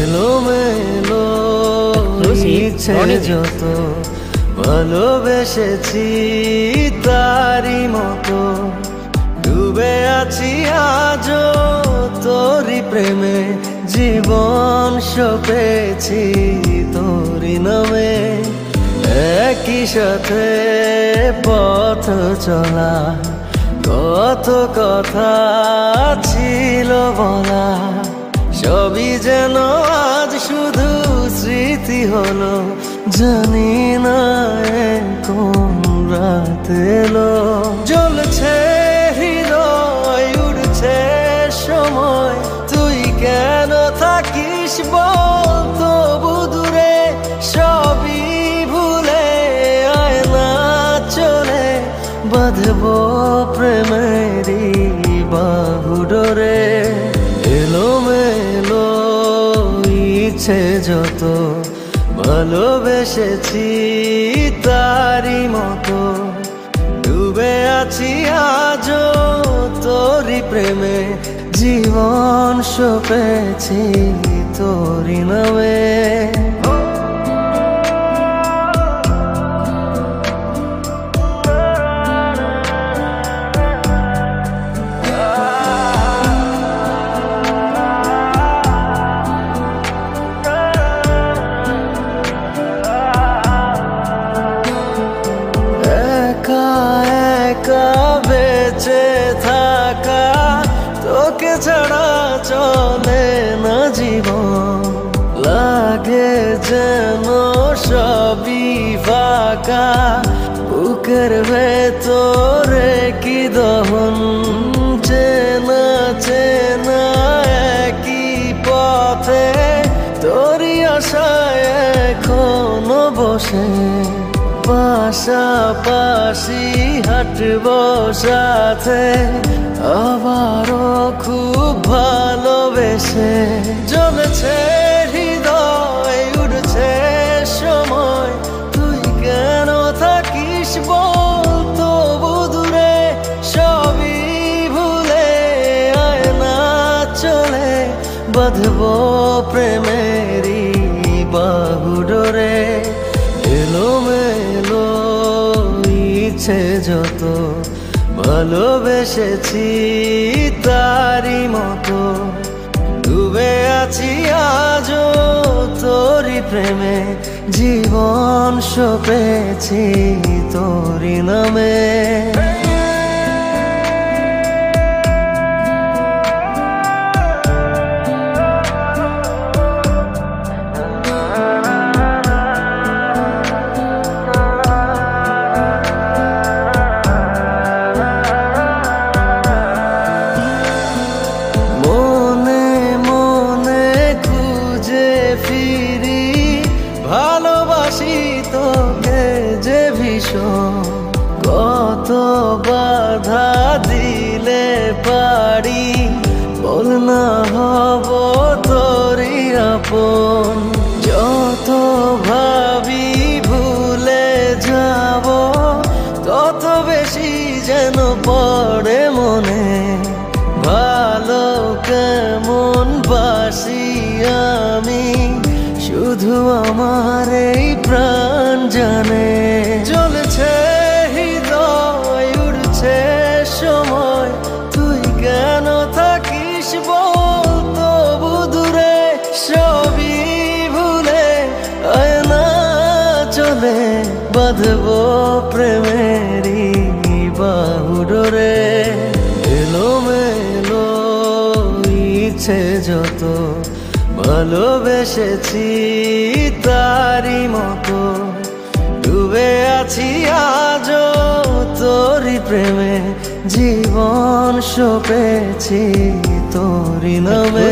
এলোমেলো ইচ্ছে যত ভালোবেসেছি তারি মতো ডুবে আছি আজও তোরি প্রেমে জীবন সপেছি তোরি নামে একই সাথে পথ চলা কত কথা ছিল বলা সবই যেন আজ শুধু স্মৃতি হলো জানি না কোন রাত এলো জ্বলছে হৃদয় উড়ছে সময় তুই কেন থাকিস বল তবু দূরে সবই ভুলে আয় না চলে বাঁধবো প্রেমেরই বাহু ডোরে এলোমেলো ইচ্ছে যত ভালোবেসেছি তারি মতো ডুবে আছি আজও তোরি প্রেমে জীবন সপেছি তোরি নামে বেঁচে থাকা তোকে ছাড়া চলে না জীবন লাগে যেন সবই ফাঁকা বুকের ভেতরে কি দহন চেনা চেনা একই পথে তোরই আশায় এখনো বসে পাশাপাশি হাঁটবো সাথে আবারও খুব ভালোবেসে জ্বলছে হৃদয় উড়ছে সময় তুই কেন থাকিস বল তবু দূরে সবই ভুলে আয় না চলে বাঁধবো প্রেমেরই বাহু ডোরে এলোমেলো ইচ্ছে যত ভালোবেসেছি তারি মতো ডুবে আছি আজও তোরি প্রেমে জীবন সপেছি তোরি নামে ভালোবাসি তোকে যে ভীষণ কত বাধা দিলে পারি বল না হব তোরই আপন যত ভাবি ভুলে যাব তত বেশি যেন পড়ে মনে ভালো কেমন বাসি আমি শুধু আমার এই প্রাণ জানে জ্বলছে হৃদয় উড়ছে সময় তুই কেন থাকিস বল তবু দূরে সবই ভুলে আয় না চলে বাঁধবো প্রেমেরই বাহু ডোরে এলোমেলো ইচ্ছে যত ভালোবেসেছি তারি মতো ডুবে আছি আজও তোরি প্রেমে জীবন সপেছি তোরি নামে।